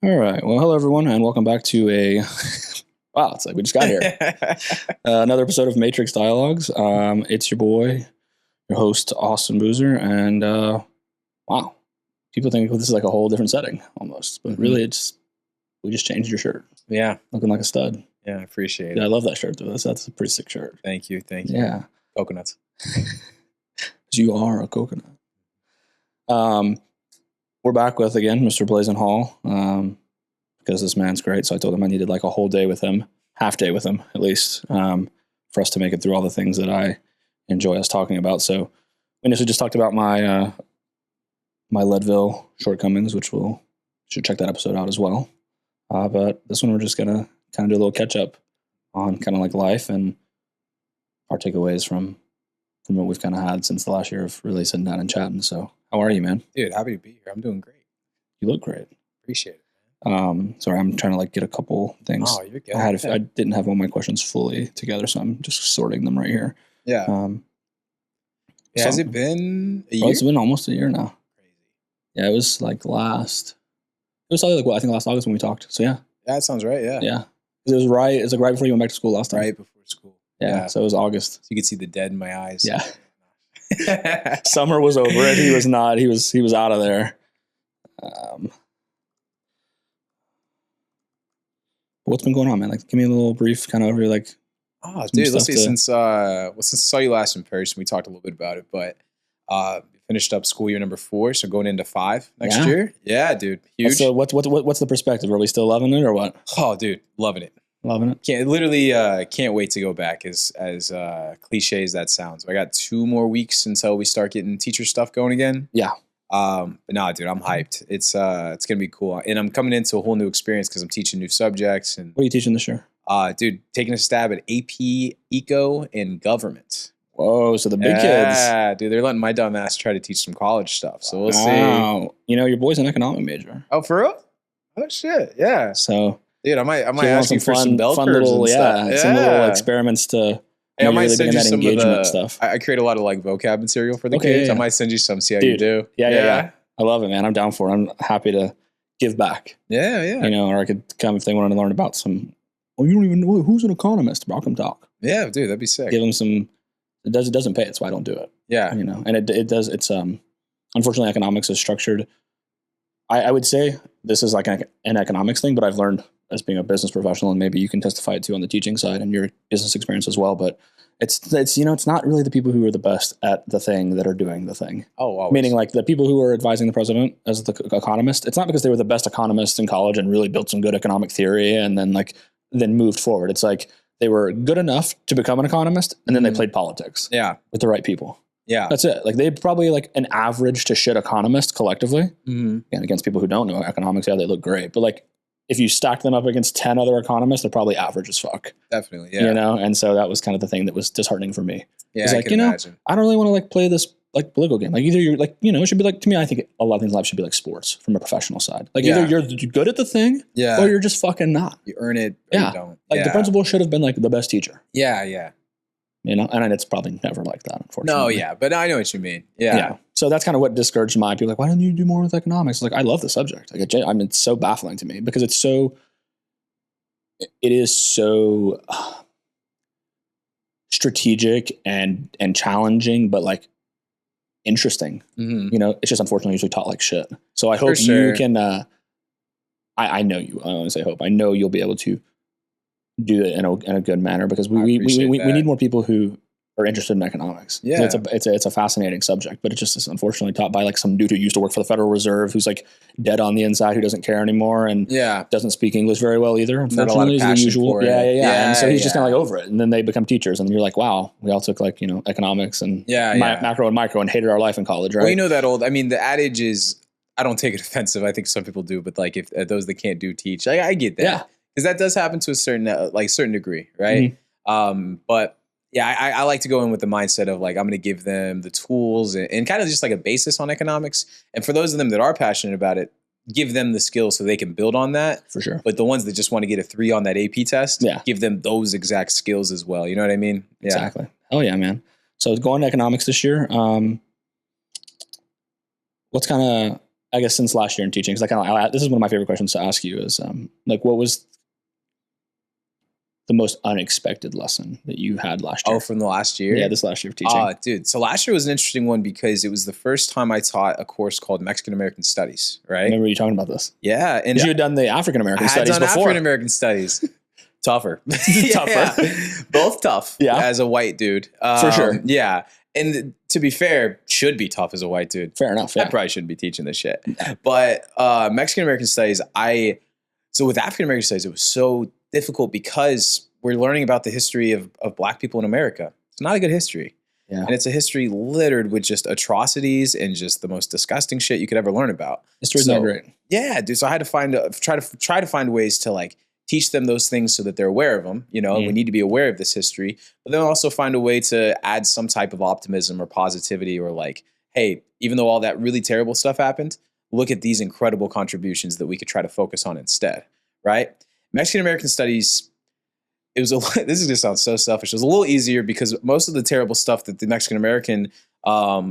All right. Well, hello everyone, and welcome back to a wow. It's like we just got here. Another episode of Matrix Dialogues. It's your boy, your host Austin Boozer, and wow, people think this is like a whole different setting almost, but really, we just changed your shirt. Yeah, looking like a stud. Yeah, I appreciate Yeah, it. I love that shirt though. That's a pretty sick shirt. Thank you. Yeah, Coconuts. You are a coconut. We're back with again Mr. Blazen Hall. Because this man's great. So I told him I needed like a whole day with him, half day with him at least, for us to make it through all the things that I enjoy us talking about. So we initially just talked about my my Leadville shortcomings, which should check that episode out as well. But this one we're just gonna kind of do a little catch up on kind of like life and our takeaways from what we've kind of had since the last year of really sitting down and chatting. So how are you, man? Dude, happy to be here. I'm doing great. You look great. Appreciate it. Sorry, I'm trying to like get a couple things. Oh, you're good. I didn't have all my questions fully together, so I'm just sorting them right here. Yeah. Has it been a year? Well, it's been almost a year now. Crazy. Yeah, it was like it was probably like I think last August when we talked. So yeah. Yeah, that sounds right. Yeah. Yeah. It was right before you went back to school last time. Right before school. Yeah. So it was August. So you could see the dead in my eyes. Yeah. Summer was over it. He was not. He was out of there. What's been going on, man? Like, give me a little brief kind of overview. Like, dude, let's see. Since I saw you last in person, we talked a little bit about it, but finished up school year number 4, so going into 5 next year. Yeah, dude, huge. So what's the perspective? Are we still loving it or what? Oh, dude, loving it. Loving it. Can't wait to go back. As cliche as that sounds, I got 2 more weeks until we start getting teacher stuff going again. Yeah. But no, dude, I'm hyped. It's gonna be cool, and I'm coming into a whole new experience because I'm teaching new subjects. And what are you teaching this year? Dude, taking a stab at AP, Eco, and Government. Whoa, so the big kids. Yeah, dude, they're letting my dumb ass try to teach some college stuff. So we'll see. You know, your boy's an economic major. Oh, for real? Oh shit, yeah. So, dude, I might ask you for some bell curves little, and stuff. Some little experiments to. Hey, I might send you some of the stuff. I create a lot of like vocab material for the kids. Yeah. I might send you some. See how you do. Yeah. I love it, man. I'm down for it. I'm happy to give back. Yeah. You know, or I could come if they wanted to learn about some. Oh, you don't even know who's an economist. Bro, come talk. Yeah, dude, that'd be sick. Give them some. It doesn't pay. That's why I don't do it. Yeah, you know, and it does. It's unfortunately economics is structured. I would say this is like an economics thing, but I've learned as being a business professional, and maybe you can testify it too on the teaching side and your business experience as well. But it's you know, it's not really the people who are the best at the thing that are doing the thing. Oh, always. Meaning like the people who are advising the president as the economist. It's not because they were the best economists in college and really built some good economic theory and then moved forward. It's like they were good enough to become an economist, and then they played politics. Yeah, with the right people. Yeah, that's it. Like they probably like an average to shit economist collectively. And against people who don't know economics, yeah, they look great. But like if you stack them up against 10 other economists, they're probably average as fuck. Definitely, yeah. You know, and so that was kind of the thing that was disheartening for me. Yeah, it's like, you know, imagine. I don't really want to like play this like political game. Like either you're like, you know, it should be like, to me, I think a lot of things in life should be like sports from a professional side. Like either you're good at the thing or you're just fucking not. You earn it or you don't. Like the principal should have been like the best teacher. Yeah. You know, and it's probably never like that, unfortunately. No, yeah, but I know what you mean. Yeah. So that's kind of what discouraged my people. Like, why don't you do more with economics? Like, I love the subject. Like, I mean, it's so baffling to me because it is so strategic and challenging, but like interesting. You know, it's just unfortunately usually taught like shit. So I hope you can. I know you. I don't want to say hope. I know you'll be able to do it in a good manner because we need more people who are interested in economics. Yeah, it's a fascinating subject, but it's just unfortunately taught by like some dude who used to work for the Federal Reserve who's like dead on the inside, who doesn't care anymore and doesn't speak English very well either. Unfortunately, is the usual. Yeah. And so he's just kind of like over it, and then they become teachers, and you're like, wow, we all took like, you know, economics and macro and micro and hated our life in college, right? Well, you know that old. I mean, the adage is, I don't take it offensive. I think some people do, but like if those that can't do teach, I get that. Yeah. Because that does happen to a certain degree, right? But yeah, I like to go in with the mindset of like, I'm going to give them the tools and kind of just like a basis on economics. And for those of them that are passionate about it, give them the skills so they can build on that. For sure. But the ones that just want to get a 3 on that AP test, give them those exact skills as well. You know what I mean? Yeah. Exactly. Oh yeah, man. So going to economics this year, what's kind of I guess since last year in teaching, because this is one of my favorite questions to ask you is like, what was the most unexpected lesson that you had last year? Oh, from the last year? Yeah, this last year of teaching. Dude. So last year was an interesting one because it was the first time I taught a course called Mexican American Studies, right? I remember you talking about this. Yeah. And you had done the African American studies before. African American studies. Tougher. Tougher. Yeah. Both tough as a white dude. For sure. Yeah. And to be fair, should be tough as a white dude. Fair enough. Yeah. I probably shouldn't be teaching this shit. But Mexican American Studies, so with African American Studies, it was so difficult because we're learning about the history of Black people in America. It's not a good history. Yeah. And it's a history littered with just atrocities and just the most disgusting shit you could ever learn about. History's not great. Yeah, dude. So I had to try to find ways to like teach them those things so that they're aware of them. You know, we need to be aware of this history, but then also find a way to add some type of optimism or positivity or like, hey, even though all that really terrible stuff happened, look at these incredible contributions that we could try to focus on instead, right? Mexican American Studies, this is going to sound so selfish. It was a little easier because most of the terrible stuff that the Mexican American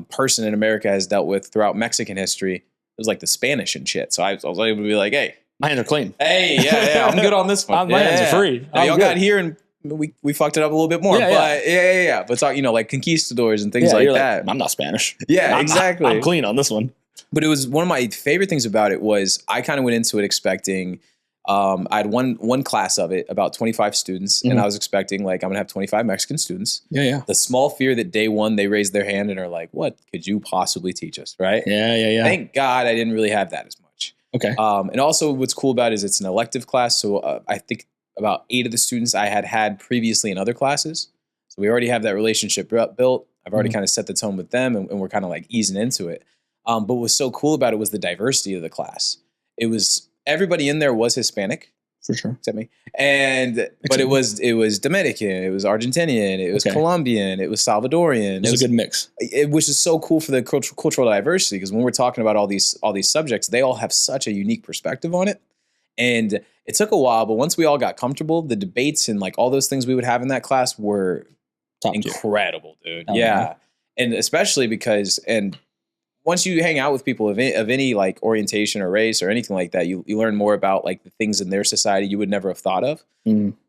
person in America has dealt with throughout Mexican history, it was like the Spanish and shit. So I was able to be like, hey, my hands are clean. Hey, yeah, I'm good on this one. My hands are free. Y'all got here and we fucked it up a little bit more. Yeah, But talk, like conquistadors and things like that. I'm not Spanish. Yeah, exactly. I'm clean on this one. But it was one of my favorite things about it was I kind of went into it expecting I had one class of it, about 25 students, and I was expecting like I'm gonna have 25 Mexican students. Yeah. The small fear that day one they raise their hand and are like, "What could you possibly teach us?" Right? Yeah. Thank God I didn't really have that as much. Okay. And also what's cool about it is it's an elective class. So I think about 8 of the students I had previously in other classes. So we already have that relationship built. I've already kind of set the tone with them and we're kind of like easing into it. But what was so cool about it was the diversity of the class. It was everybody in there was Hispanic. For sure. Except me. But it was Dominican, it was Argentinian, it was Colombian, it was Salvadorian. It was a good mix. Which is so cool for the cultural diversity because when we're talking about all these subjects, they all have such a unique perspective on it. And it took a while, but once we all got comfortable, the debates and like all those things we would have in that class were top incredible, dude. Oh, yeah. man. And especially because once you hang out with people of any like orientation or race or anything like that, you learn more about like the things in their society you would never have thought of.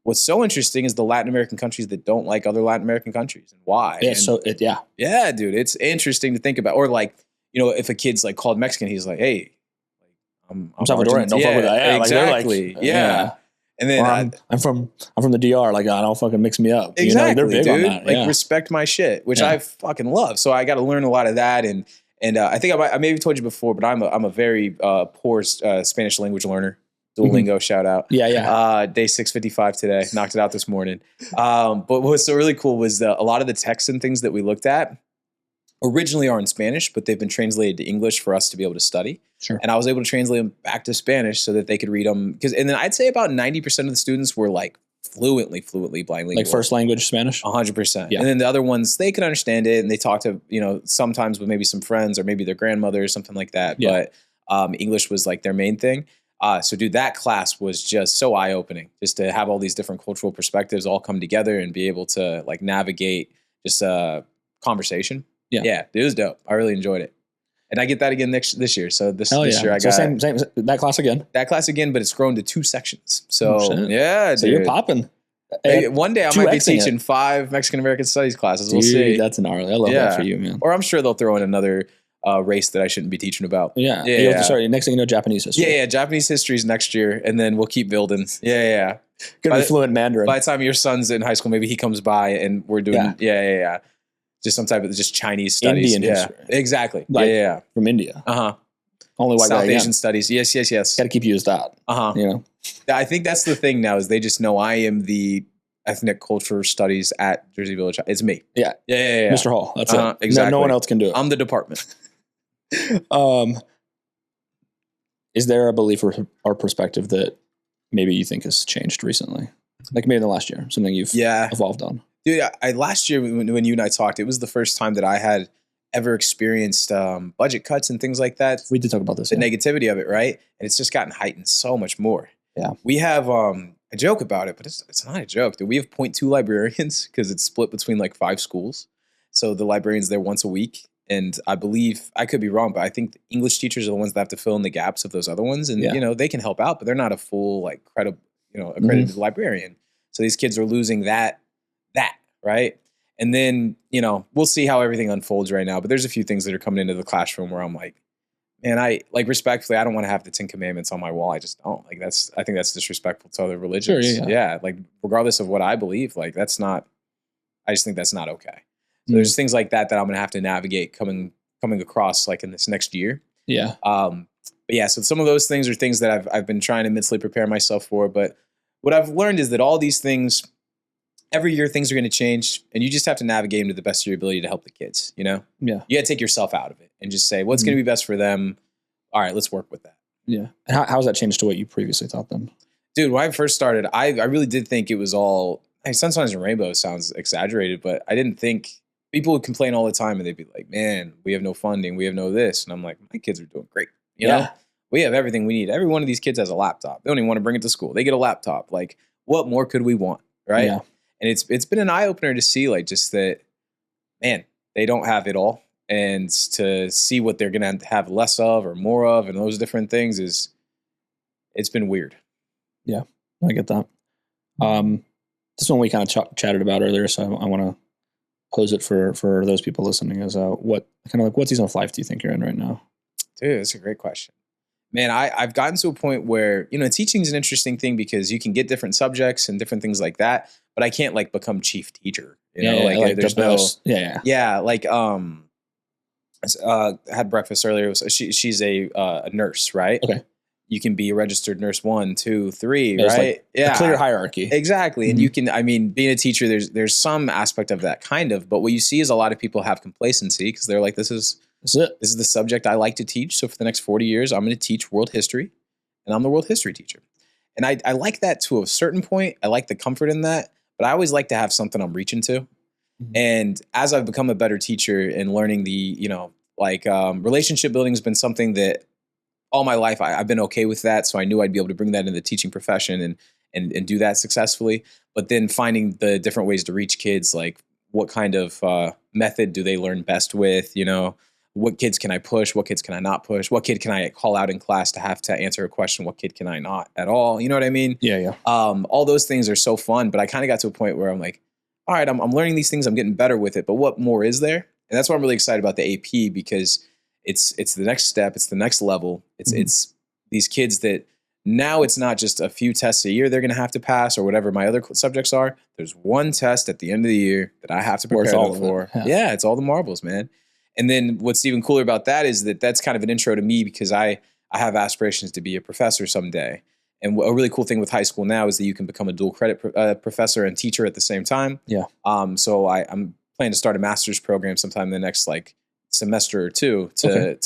What's so interesting is the Latin American countries that don't like other Latin American countries and why. Yeah. Yeah, dude, it's interesting to think about. Or like, you know, if a kid's like called Mexican, he's like, hey, I'm Salvadorian. Don't fuck with that. Yeah, exactly. Like, yeah. And then I'm from the DR. Like, don't fucking mix me up. Exactly, they're big dude. on that. Like, respect my shit, which I fucking love. So I got to learn a lot of that. And I think I maybe told you before, but I'm a very poor Spanish language learner. Duolingo, shout out. Yeah. Day 655 today. Knocked it out this morning. But what's so really cool was a lot of the texts and things that we looked at originally are in Spanish, but they've been translated to English for us to be able to study. Sure. And I was able to translate them back to Spanish so that they could read them. And then I'd say about 90% of the students were like fluently bilingual. Like first language Spanish? 100%. Yeah. And then the other ones, they could understand it and they talk to, sometimes with maybe some friends or maybe their grandmother or something like that. Yeah. But English was like their main thing. So dude, that class was just so eye-opening just to have all these different cultural perspectives all come together and be able to like navigate just a conversation. Yeah, it was dope. I really enjoyed it. And I get that again this year. So this year I got same that class again. That class again, but it's grown to 2 sections. So yeah, so dude. you're popping. One day I might be teaching 5 Mexican American studies classes. We'll see. That's gnarly. I love that for you, man. Or I'm sure they'll throw in another race that I shouldn't be teaching about. Yeah. You have to start. Next thing you know, Japanese history. Yeah. Japanese history is next year, and then we'll keep building. Yeah. Gonna be fluent Mandarin. By the time your son's in high school, maybe he comes by and we're doing. Yeah. Just some type of just Chinese studies. Indian history. Exactly. Like, from India. Only white South guy Asian studies. Yes. Got to keep you as that. I think that's the thing now is they just know I am the ethnic culture studies at Jersey Village. It's me. Yeah. Mr. Hall. That's it. Exactly. No one else can do it. I'm the department. Is there a belief or perspective that maybe you think has changed recently? Like maybe in the last year, something you've evolved on? Dude, last year when you and I talked, it was the first time that I had ever experienced budget cuts and things like that. We did talk about this. The negativity of it, right? And it's just gotten heightened so much more. Yeah. We have a joke about it, but it's not a joke. Dude. We have 0.2 librarians because it's split between like 5 schools. So the librarian's there once a week. And I believe, I could be wrong, but I think the English teachers are the ones that have to fill in the gaps of those other ones. And, they can help out, but they're not a full, like, accredited librarian. So these kids are losing that, right? And then, we'll see how everything unfolds right now. But there's a few things that are coming into the classroom where I'm like, man, respectfully, I don't want to have the 10 Commandments on my wall. I just don't. Like, I think that's disrespectful to other religions. Sure, yeah. Like, regardless of what I believe, like, I just think that's not okay. So there's things like that I'm going to have to navigate coming across, like, in this next year. Yeah. But yeah, so some of those things are things that I've been trying to mentally prepare myself for. But what I've learned is that all these things, every year things are going to change, and you just have to navigate them to the best of your ability to help the kids, Yeah. You got to take yourself out of it and just say, what's going to be best for them? All right, let's work with that. Yeah. And how has that changed to what you previously taught them? Dude, when I first started, I really did think it was all, Sunshines and Rainbows sounds exaggerated, but I didn't think, people would complain all the time and they'd be like, man, we have no funding, we have no this. And I'm like, my kids are doing great. You know, we have everything we need. Every one of these kids has a laptop. They don't even want to bring it to school. They get a laptop. Like, what more could we want? Right. Yeah. And it's been an eye opener to see, like, just that, man, they don't have it all. And to see what they're going to have less of or more of and those different things it's been weird. Yeah, I get that. This one we kind of chatted about earlier, so I want to pose it for those people listening is what season of life do you think you're in right now? Dude, that's a great question. Man, I've gotten to a point where, teaching is an interesting thing because you can get different subjects and different things like that, but I can't, like, become chief teacher. There's no, like, I had breakfast earlier. she's a nurse, right? Okay. You can be a registered nurse 1, 2, 3, There's, right? Like, a clear hierarchy. Exactly. Mm-hmm. And you can, being a teacher, there's some aspect of that kind of, but what you see is a lot of people have complacency because they're like, this is the subject I like to teach. So for the next 40 years, I'm going to teach world history, and I'm the world history teacher. And I like that to a certain point. I like the comfort in that, but I always like to have something I'm reaching to. Mm-hmm. And as I've become a better teacher and learning relationship building has been something that all my life I've been okay with that. So I knew I'd be able to bring that in the teaching profession and do that successfully. But then finding the different ways to reach kids, like what kind of method do they learn best with, what kids can I push? What kids can I not push? What kid can I call out in class to have to answer a question? What kid can I not at all? You know what I mean? Yeah. All those things are so fun, but I kind of got to a point where I'm like, all right, I'm learning these things. I'm getting better with it, but what more is there? And that's why I'm really excited about the AP because it's the next step. It's the next level. It's these kids that now it's not just a few tests a year they're going to have to pass or whatever my other subjects are. There's one test at the end of the year that I have to prepare them for. Yeah, it's all the marbles, man. And then what's even cooler about that is that's kind of an intro to me because I have aspirations to be a professor someday. And a really cool thing with high school now is that you can become a dual credit professor and teacher at the same time. Yeah. So I'm planning to start a master's program sometime in the next semester or two to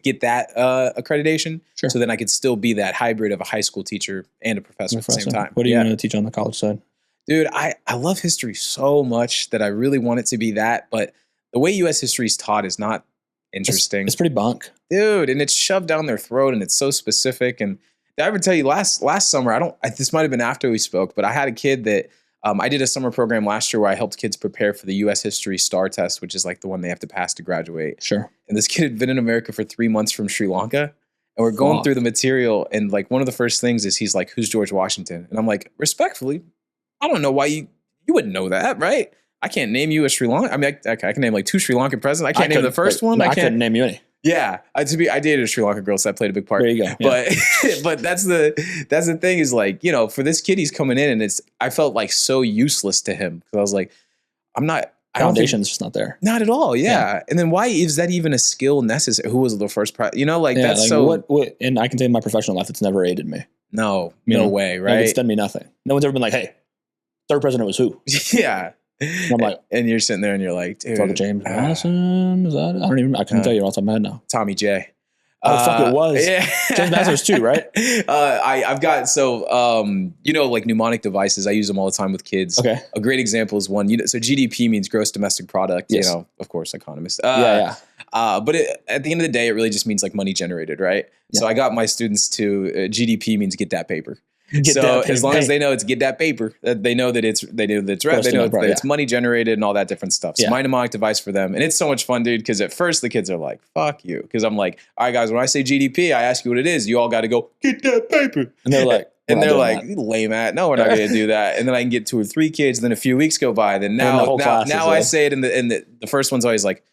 get that accreditation. Sure. So then I could still be that hybrid of a high school teacher and a professor at the same time. What are you going to teach on the college side? Dude, I love history so much that I really want it to be that, but the way U.S. history is taught is not interesting. It's pretty bunk. Dude, and it's shoved down their throat and it's so specific. And did I ever tell you last summer, this might have been after we spoke, but I had a kid that I did a summer program last year where I helped kids prepare for the U.S. History STAR test, which is like the one they have to pass to graduate. Sure. And this kid had been in America for 3 months from Sri Lanka. And we're going through the material. And like one of the first things is he's like, who's George Washington? And I'm like, respectfully, I don't know why you wouldn't know that, right? I can't name you a Sri Lanka. I mean, I can name like 2 Sri Lankan presidents. I can't name the first one. I couldn't name you any. Yeah, I dated a Sri Lankan girl, so that played a big part. There you go. Yeah. But that's the thing is like, for this kid, he's coming in, and I felt like so useless to him because I was like, foundation's just not there. Not at all. Yeah. And then why is that even a skill necessary? Who was the first that's so. What? And I can tell you in my professional life, it's never aided me. No way. Right? Like it's done me nothing. No one's ever been like, hey, third president was who? Yeah. And I'm like, and you're sitting there and you're like, dude, James Madison, is that it? I couldn't tell you off the top of my head now. Tommy J. Oh, fuck, it was. Yeah. James Madison was 2, right? I've got, like mnemonic devices. I use them all the time with kids. Okay. A great example is one, so GDP means gross domestic product, yes. Of course, economist. Yeah. But at the end of the day, it really just means like money generated, right? Yeah. So I got my students to GDP means get that paper. So as long as they know it's get that paper, that they know that it's right, they know that it's money generated and all that different stuff. So my mnemonic device for them, and it's so much fun, dude. Because at first the kids are like, "Fuck you," because I'm like, "All right, guys, when I say GDP, I ask you what it is. You all got to go get that paper." And they're like, lame at. No, we're not going to do that. And then I can get 2 or 3 kids. Then a few weeks go by. Then now I say it, and the first one's always like,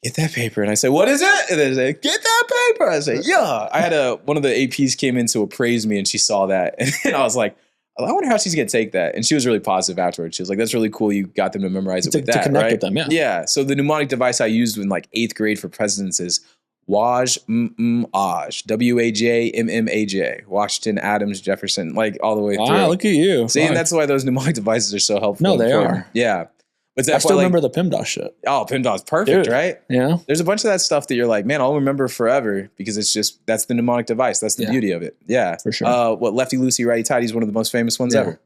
"Get that paper." And I say, "What is it?" And they say, "Get that paper." I say, "Yeah." I had one of the APs came in to appraise me, and she saw that, and I was like, "I wonder how she's gonna take that." And she was really positive afterwards. She was like, "That's really cool. You got them to memorize it with that, to connect right?" with them, yeah. So the mnemonic device I used in like 8th grade for presidents is Waj Aj, WAJMMAJ, Washington, Adams, Jefferson, like all the way through. Wow, look at you! See, and that's why those mnemonic devices are so helpful. No, they are. Yeah. But I still remember the PIMDOS shit. Oh, PIMDOS, perfect, dude, right? Yeah. There's a bunch of that stuff that you're like, man, I'll remember forever because that's the mnemonic device. That's the beauty of it. Yeah. For sure. What Lefty Loosey, Righty Tighty is one of the most famous ones ever.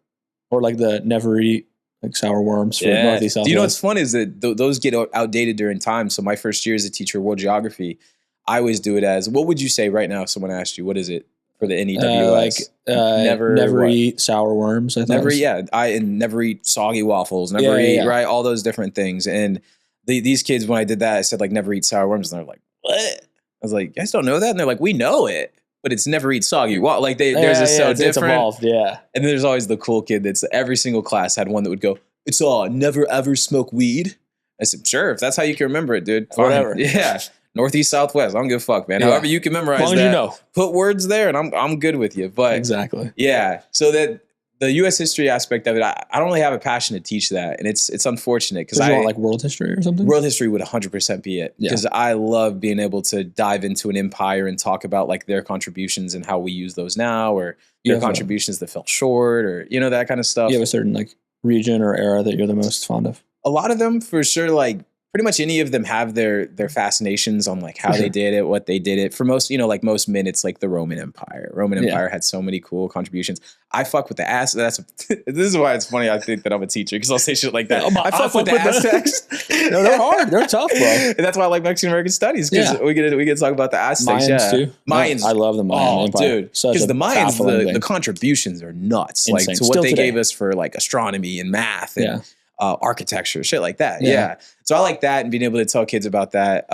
Or like the never eat like sour worms for Northeast Southwest. Do you know what's fun is that those get outdated during time. So my first year as a teacher of world geography, I always do it as, what would you say right now if someone asked you, what is it for the NEWS? Never eat sour worms. I thought never eat soggy waffles. Never eat right, all those different things. And these kids, when I did that, I said like never eat sour worms, and they're like, what? I was like, you guys don't know that? And they're like, we know it, but it's never eat soggy. Like theirs is so different. It's evolved, And then there's always the cool kid that's every single class had one that would go, it's never ever smoke weed. I said, sure, if that's how you can remember it, dude. Fine. Whatever. Yeah. Northeast, Southwest. I don't give a fuck, man. However you can memorize that. As long as you know. Put words there, and I'm good with you. But exactly. Yeah. So that the U.S. history aspect of it, I don't really have a passion to teach that, and it's unfortunate because I want like world history or something. World history would 100% be it because I love being able to dive into an empire and talk about like their contributions and how we use those now, or their contributions that fell short, or that kind of stuff. You have a certain like region or era that you're the most fond of? A lot of them, for sure. Like pretty much any of them have their fascinations on like how they did it, what they did it. For most, like most men, it's like the Roman Empire. Roman Empire had so many cool contributions. I fuck with the Aztecs. This is why it's funny. I think that I'm a teacher because I'll say shit like that. I fuck with the Aztecs. No, they're hard. They're tough, bro. And that's why I like Mexican American studies because we get to talk about the Aztecs. Mayans too. Mayans. I love the Mayan Empire. Dude, because the Mayans, the contributions are nuts. Insane. Like to what they gave us for like astronomy and math and architecture, shit like that. Yeah. So I like that and being able to tell kids about that.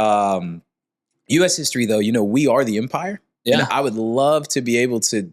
U.S. history, though, we are the empire. Yeah. And I would love to be able to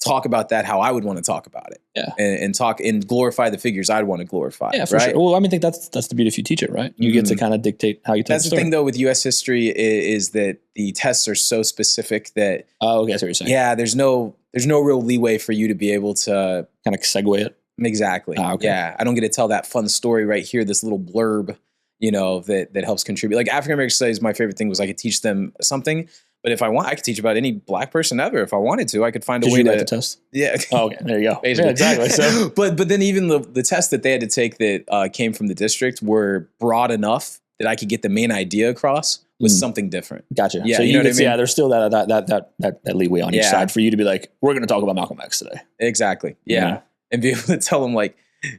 talk about that how I would want to talk about it. Yeah. And talk and glorify the figures I'd want to glorify. Yeah, for sure. Well, I think that's the beauty if you teach it, right? You get to kind of dictate how you tell the story. That's the thing, though, with U.S. history is that the tests are so specific that... Oh, okay, that's what you're saying. Yeah, there's no real leeway for you to be able to... kind of segue it. Exactly. Okay. Yeah. I don't get to tell that fun story right here, this little blurb, that helps contribute. Like African American studies, my favorite thing was I could teach them something, but if I want, I could teach about any black person ever. If I wanted to, I could find a way to write the test. Yeah. Oh, okay. There you go. Basically. Yeah, exactly. So, but then even the tests that they had to take that came from the district were broad enough that I could get the main idea across with something different. Gotcha. Yeah. So you know what I mean? Yeah. There's still that leeway on each side for you to be like, we're going to talk about Malcolm X today. Exactly. Yeah. And be able to tell them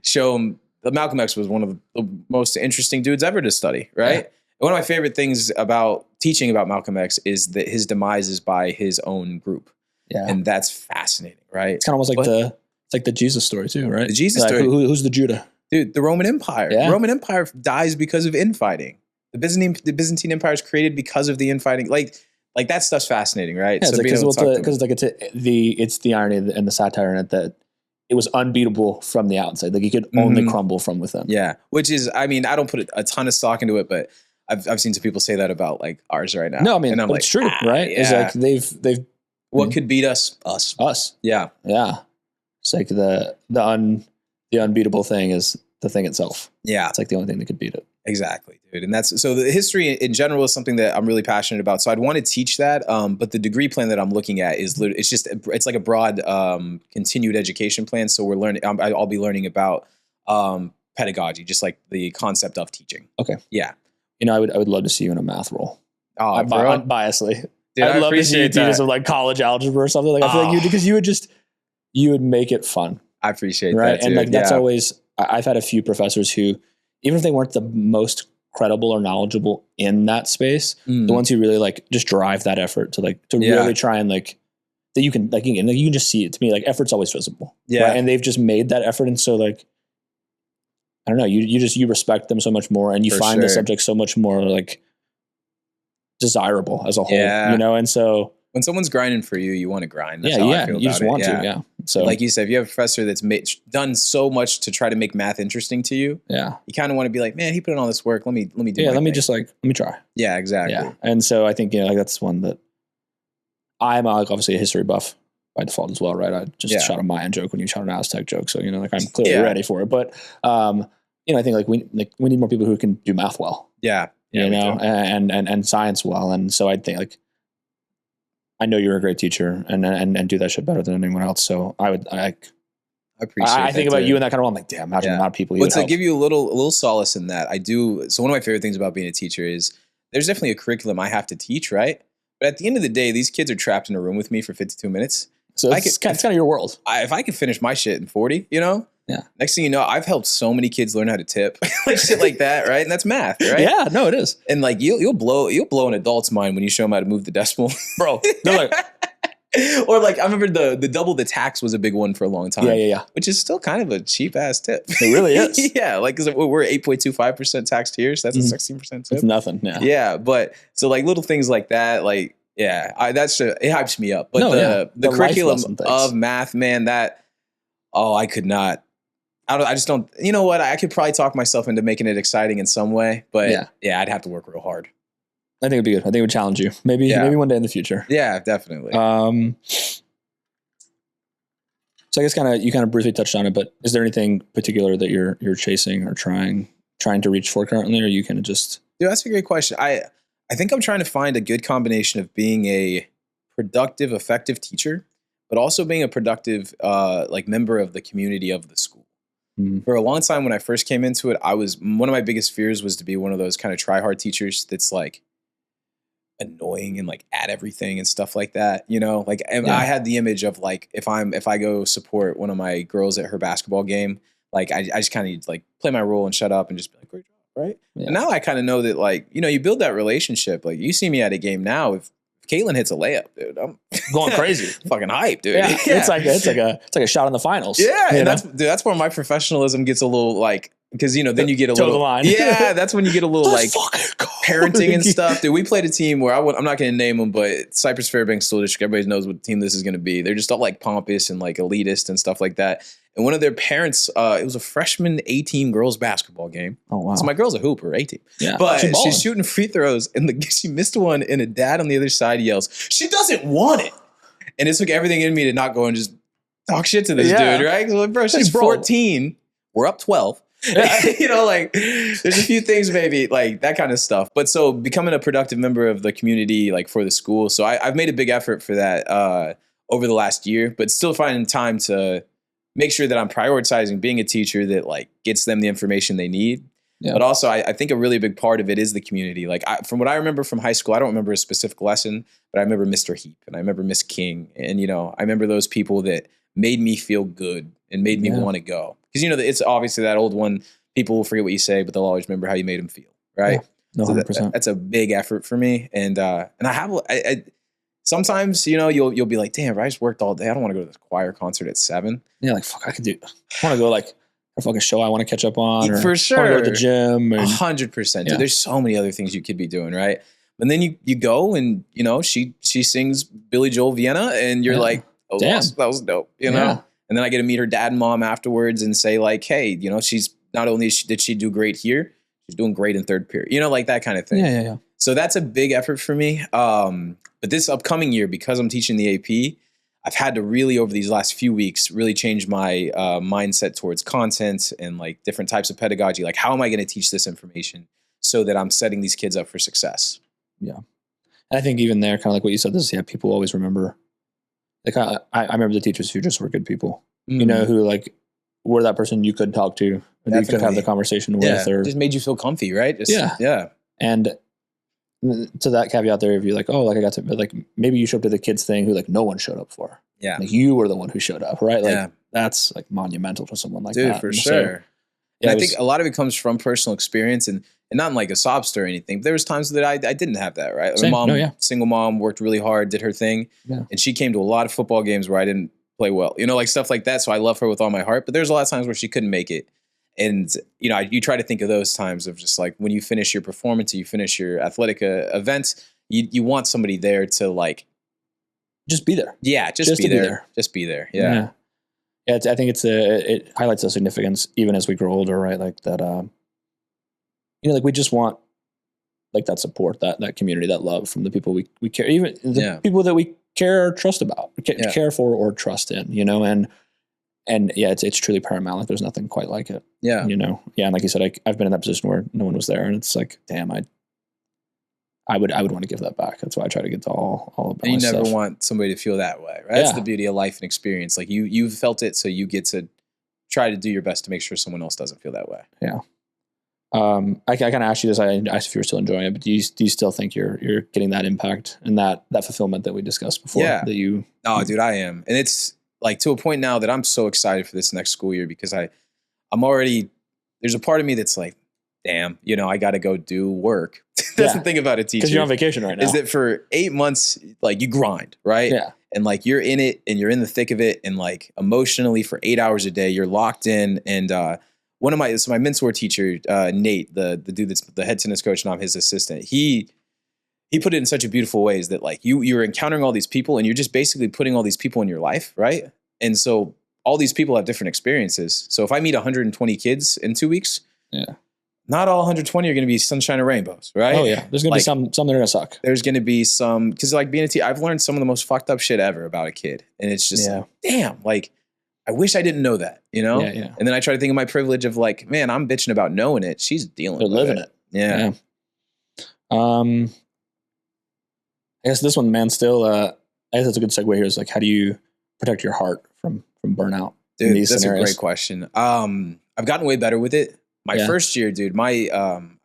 show them that Malcolm X was one of the most interesting dudes ever to study, right? Yeah. One of my favorite things about teaching about Malcolm X is that his demise is by his own group. Yeah. And that's fascinating, right? It's kind of almost like the Jesus story too, right? The Jesus story. Who's the Judah? Dude, the Roman Empire. Yeah. The Roman Empire dies because of infighting. The Byzantine Empire is created because of the infighting. Like that stuff's fascinating, right? Yeah, so it's the irony and the satire in it that it was unbeatable from the outside. Like you could only crumble from within. Yeah. Which is, I don't put a ton of stock into it, but I've seen some people say that about ours right now. No, but it's true, right? Yeah. It's like they've what could beat us? Us. Yeah. Yeah. It's like the unbeatable thing is the thing itself. Yeah. It's like the only thing that could beat it. Exactly, dude. And so the history in general is something that I'm really passionate about. So I'd want to teach that. But the degree plan that I'm looking at it's like a broad continued education plan. So we're learning, I'll be learning about pedagogy, just like the concept of teaching. Okay. Yeah. I would love to see you in a math role. Oh, unbiasedly. Dude, I'd love to see you do some college algebra or something. I feel like because you would make it fun. I appreciate that. Too. And that's always, I've had a few professors who, even if they weren't the most credible or knowledgeable in that space, the ones who really just drive that effort to really try and that you can like, you can just see it. To me, like effort's always visible. Yeah. Right? And they've just made that effort. And so like, I don't know, you respect them so much more, and you find the subject so much more like desirable as a whole, you know? And so when someone's grinding for you, you want to grind. That's how I feel you just want to, yeah. So like you said, if you have a professor that's done so much to try to make math interesting to you, you kind of want to be like, man, he put in all this work. Let me do let me try. Yeah, exactly. Yeah. And so I think, like that's one that I'm like obviously a history buff by default as well, right? I just shot a Mayan joke when you shot an Aztec joke. So, like I'm clearly ready for it. But, I think like we need more people who can do math well. Yeah. And science well. And so I think like, I know you're a great teacher and do that shit better than anyone else. So I appreciate I think about you in that kind of role. I'm like, damn, imagine the amount of people you would help. To give you a little solace in that, I do. So one of my favorite things about being a teacher is there's definitely a curriculum I have to teach, right? But at the end of the day, these kids are trapped in a room with me for 52 minutes. So it's kind of your world. If I could finish my shit in 40, Yeah. Next thing you know, I've helped so many kids learn how to tip, like shit like that, right? And that's math, right? Yeah, no, it is. And like you'll blow an adult's mind when you show them how to move the decimal, bro. They're like, or like I remember the double the tax was a big one for a long time. Yeah. Which is still kind of a cheap ass tip. It really is. Yeah, like because we're 8.25% taxed here, so that's a 16% tip. It's nothing. Yeah. Yeah, but so like little things like that, like it hypes me up. But the curriculum of math, man, I could not. I just don't. You know what? I could probably talk myself into making it exciting in some way, but I'd have to work real hard. I think it'd be good. I think it would challenge you. Maybe one day in the future. Yeah, definitely. So I guess you kind of briefly touched on it, but is there anything particular that you're chasing or trying to reach for currently, or you kind of just? Dude, that's a great question. I think I'm trying to find a good combination of being a productive, effective teacher, but also being a productive member of the community of the school. For a long time when I first came into it, one of my biggest fears was to be one of those kind of try hard teachers that's like annoying and like at everything and stuff like that, I had the image of like if I go support one of my girls at her basketball game, like I just kind of like play my role and shut up and just be like, great job, right? And now I kind of know that like you build that relationship. Like you see me at a game now, if Caitlin hits a layup, dude, I'm going crazy, fucking hype, dude. Yeah. It's like a shot in the finals. Yeah, and that's where my professionalism gets a little like. Because then you get a little the line. Yeah, that's when you get a little like parenting and stuff. Dude, we played a team where I'm not going to name them, but Cypress Fairbanks School District. Everybody knows what team this is going to be. They're just all like pompous and like elitist and stuff like that. And one of their parents, it was a freshman A-team girls basketball game. Oh wow! So my girl's a hooper, A-team. Yeah, but she's shooting free throws and she missed one, and a dad on the other side yells, "She doesn't want it!" And it took everything in me to not go and just talk shit to this dude, right? So like, bro, she's 14. We're up 12. Like there's a few things maybe like that kind of stuff. But so becoming a productive member of the community, like for the school. So I've made a big effort for that over the last year, but still finding time to make sure that I'm prioritizing being a teacher that like gets them the information they need. Yeah. But also I think a really big part of it is the community. Like from what I remember from high school, I don't remember a specific lesson, but I remember Mr. Heap and I remember Miss King. And, I remember those people that made me feel good and made me want to go. Because, it's obviously that old one, people will forget what you say, but they'll always remember how you made them feel, right? Yeah. No, 100%. So that's a big effort for me. And I have, sometimes, you'll be like, damn, I just worked all day. I don't want to go to this choir concert at 7. Yeah, like, fuck, I could do it. I want to go like a fucking show I want to catch up on. Or for sure. I want to go to the gym. 100%. Dude, there's so many other things you could be doing, right? And then you go and, she sings Billy Joel Vienna and you're like, oh, that was dope, know? And then I get to meet her dad and mom afterwards and say like, hey, she's not only did she do great here, she's doing great in third period, like that kind of thing. Yeah. So that's a big effort for me. But this upcoming year, because I'm teaching the AP, I've had to really, over these last few weeks, really change my mindset towards content and like different types of pedagogy. Like, how am I going to teach this information so that I'm setting these kids up for success? Yeah. And I think even there, kind of like what you said, people always remember. Like I remember the teachers who just were good people, who like were that person you could talk to, and you could have the conversation with, or just made you feel comfy, right? Yeah. And to that caveat there, if you're like, oh, like I got to, like maybe you showed up to the kids thing who like no one showed up for. Yeah. Like you were the one who showed up, right? Like that's like monumental to someone like that. Dude, for sure. And I think a lot of it comes from personal experience, and and not in like a sob story or anything. But there was times that I didn't have that, right? Same. My mom, No, yeah. single mom, worked really hard, did her thing. Yeah. And she came to a lot of football games where I didn't play well, you know, like stuff like that. So I love her with all my heart. But there's a lot of times where she couldn't make it. And, you know, you try to think of those times of just like when you finish your performance, or you finish your athletic events, you want somebody there to like. Just be there. Yeah, just be there. Just be there. Yeah. Yeah, I think it highlights the significance even as we grow older, right? Like that, you know, like we just want like that support, that community, that love from the people we care, even the people that we care or trust about, care for or trust in, you know, and yeah, it's truly paramount. Like there's nothing quite like it. Yeah. You know? Yeah. And like you said, I've been in that position where no one was there, and it's like, damn, I would want to give that back. That's why I try to get to all of and you my never stuff. want somebody to feel that way, right? That's the beauty of life and experience. Like you've felt it, so you get to try to do your best to make sure someone else doesn't feel that way. Yeah. I kind of asked you this. I asked if you're still enjoying it, but do you still think you're getting that impact and that fulfillment that we discussed before? Yeah. That you. Oh, dude, I am, and it's like to a point now that I'm so excited for this next school year because I'm already. There's a part of me that's like, damn, you know, I got to go do work. That's the thing about a teacher. Because you're on vacation right now. Is that for 8 months, like you grind, right? Yeah. And like you're in it and you're in the thick of it. And like emotionally for 8 hours a day, you're locked in. And one of my mentor teacher, Nate, the dude that's the head tennis coach and I'm his assistant, he put it in such a beautiful ways that like you're encountering all these people and you're just basically putting all these people in your life, right? And so all these people have different experiences. So if I meet 120 kids in 2 weeks, not all 120 are going to be sunshine and rainbows, right? Oh yeah, there's going to be some that are going to suck. There's going to be some, because like being a teacher, I've learned some of the most fucked up shit ever about a kid, and it's just damn, like I wish I didn't know that, you know? Yeah. And then I try to think of my privilege of like, man, I'm bitching about knowing it. She's dealing with living it. Yeah. I guess this one, man, still. I guess that's a good segue here. Is like, how do you protect your heart from burnout? Dude, in these that's scenarios? a great question. I've gotten way better with it. My first year, dude, I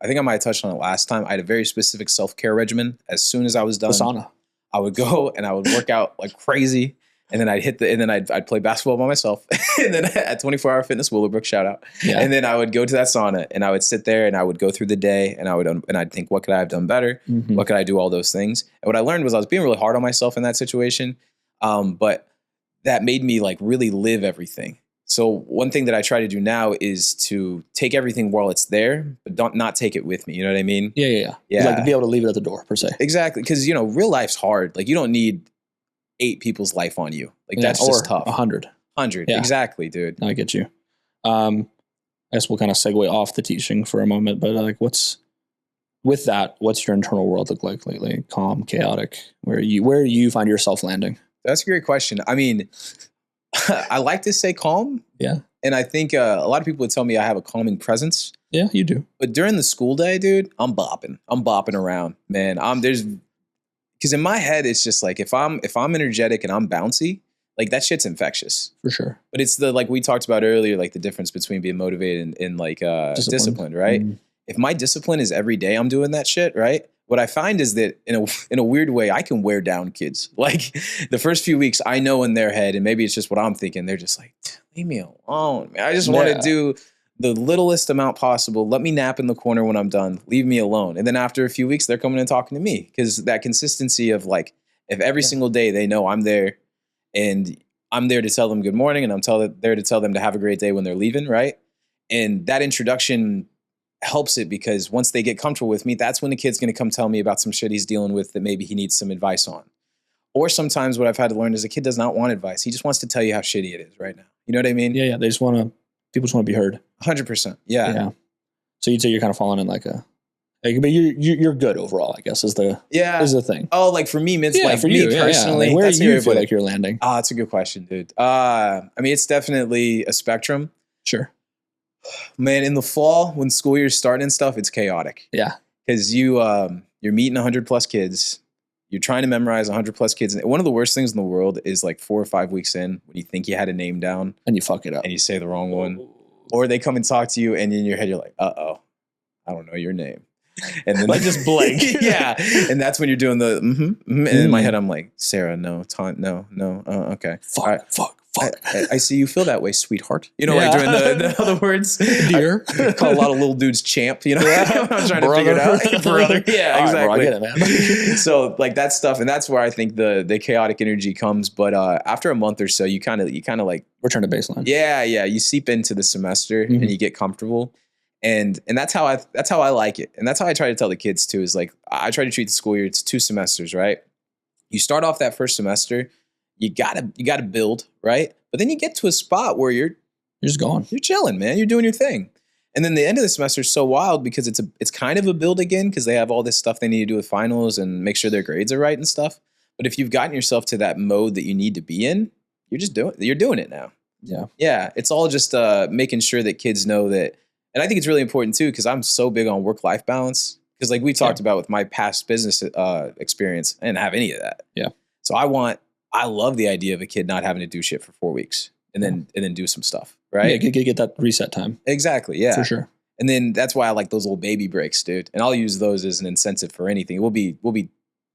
think I might have touched on it last time. I had a very specific self-care regimen. As soon as I was done, the sauna. I would go and I would work out like crazy. And then I'd play basketball by myself. And then at 24 Hour Fitness, Willowbrook, shout out. Yeah. And then I would go to that sauna and I would sit there and I would go through the day and I'd think, what could I have done better? Mm-hmm. What could I do? All those things. And what I learned was I was being really hard on myself in that situation. But that made me like really live everything. So one thing that I try to do now is to take everything while it's there, but not take it with me. You know what I mean? Yeah. Like to be able to leave it at the door per se. Exactly. Because, you know, real life's hard. Like you don't need 8 people's life on you. Like that's just tough. 100. 100. Yeah. Exactly, dude. I get you. I guess we'll kind of segue off the teaching for a moment, but like what's your internal world look like lately? Calm, chaotic? Where you find yourself landing? That's a great question. I mean, I like to say calm. Yeah. And I think a lot of people would tell me I have a calming presence. Yeah, you do. But during the school day, dude, I'm bopping around, man. Because in my head, it's just like, if I'm energetic and I'm bouncy, like that shit's infectious. For sure. But it's like we talked about earlier, like the difference between being motivated and like disciplined, right? Mm-hmm. If my discipline is every day I'm doing that shit, right? What I find is that in a weird way, I can wear down kids. Like the first few weeks, I know in their head, and maybe it's just what I'm thinking, they're just like, leave me alone, man. I just want to do the littlest amount possible. Let me nap in the corner when I'm done. Leave me alone. And then after a few weeks, they're coming and talking to me because that consistency of like, if every single day they know I'm there and I'm there to tell them good morning and I'm there to tell them to have a great day when they're leaving, right? And that introduction helps it because once they get comfortable with me, that's when the kid's going to come tell me about some shit he's dealing with that maybe he needs some advice on. Or sometimes what I've had to learn is a kid does not want advice. He just wants to tell you how shitty it is right now. You know what I mean? Yeah. People just want to be heard. 100%. Yeah. So you'd say you're kind of falling in like but you're good overall, I guess is the thing. Oh, like for me, like for me personally, Like where do you feel like you're landing? Ah, that's a good question, dude. I mean, it's definitely a spectrum. Sure. Man, in the fall when school year's starting and stuff, it's chaotic. Yeah. Because you're meeting 100 plus kids. You're trying to memorize 100 plus kids. And one of the worst things in the world is like 4 or 5 weeks in when you think you had a name down. And you fuck it up. And you say the wrong one. Or they come and talk to you and in your head, you're like, uh-oh, I don't know your name. And then like just blank. Yeah. And that's when you're doing the And in my head, I'm like, Sarah, no, no, okay. Fuck. I see you feel that way, sweetheart. You know, like during the other words, dear. I call a lot of little dudes champ. You know, I'm trying to figure it out, brother. Yeah, exactly. Bro, I get it, man. So like that stuff, and that's where I think the chaotic energy comes. But after a month or so, you kind of like return to baseline. Yeah, you seep into the semester and you get comfortable. And that's how I like it. And that's how I try to tell the kids too, is like, I try to treat the school year, it's 2 semesters, right? You start off that first semester, you gotta build, right? But then you get to a spot where you're just going. You're chilling, man. You're doing your thing. And then the end of the semester is so wild because it's kind of a build again, because they have all this stuff they need to do with finals and make sure their grades are right and stuff. But if you've gotten yourself to that mode that you need to be in, you're doing it now. Yeah. Yeah. It's all just making sure that kids know that. And I think it's really important too, because I'm so big on work-life balance. Because like we talked about with my past business experience, I didn't have any of that. Yeah. So I love the idea of a kid not having to do shit for 4 weeks and then do some stuff, right? Yeah, get that reset time. Exactly, yeah. For sure. And then that's why I like those little baby breaks, dude. And I'll use those as an incentive for anything. We'll be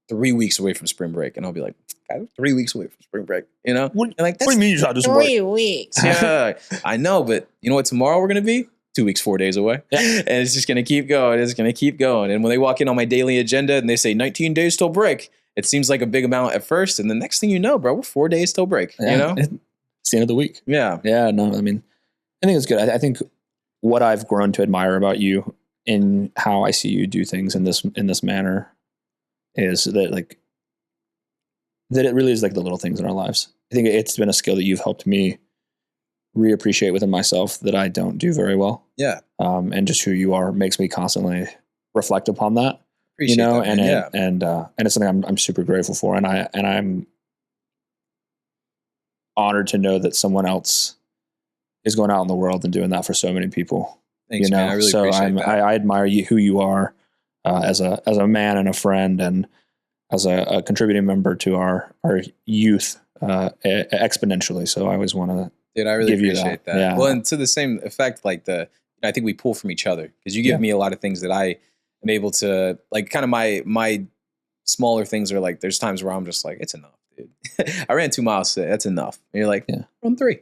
3 weeks away from spring break, and I'll be like, God, 3 weeks away from spring break, you know? What do you mean you try to do some work? 3 weeks. Yeah, I know, but you know what tomorrow we're going to be? 2 weeks, 4 days away. Yeah. And it's just going to keep going. It's going to keep going. And when they walk in on my daily agenda and they say 19 days till break, it seems like a big amount at first. And the next thing you know, bro, we're 4 days till break, you know? It's the end of the week. Yeah. Yeah, no, I mean, I think it's good. I think what I've grown to admire about you in how I see you do things in this manner is that it really is like the little things in our lives. I think it's been a skill that you've helped me reappreciate within myself that I don't do very well. Yeah. And just who you are makes me constantly reflect upon that. Appreciate that, and it's something I'm super grateful for. And I'm honored to know that someone else is going out in the world and doing that for so many people. Thanks, man. I really appreciate that. I admire you, who you are as a man and a friend, and as a contributing member to our youth exponentially. So I always want to. Dude, I really appreciate that. Yeah. Well, and to the same effect, like I think we pull from each other, because you give me a lot of things that I am able to, like, kind of my smaller things are like, there's times where I'm just like, it's enough, dude. I ran 2 miles today. That's enough. And you're like, run 3.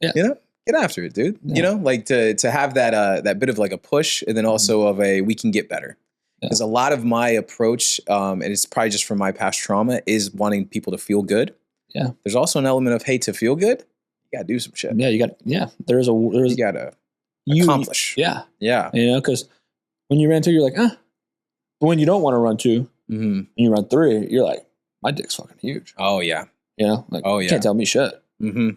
Yeah. You know, get after it, dude. Yeah. You know, like to have that bit of like a push, and then also of we can get better. Because a lot of my approach, and it's probably just from my past trauma, is wanting people to feel good. Yeah. There's also an element of, hey, to feel good, you gotta do some shit. Yeah, you gotta accomplish. Yeah. Yeah. You know, because when you ran 2, you're like, But when you don't want to run 2, and you run 3, you're like, my dick's fucking huge. Oh yeah. You know, like, oh yeah. You can't tell me shit. Mm-hmm.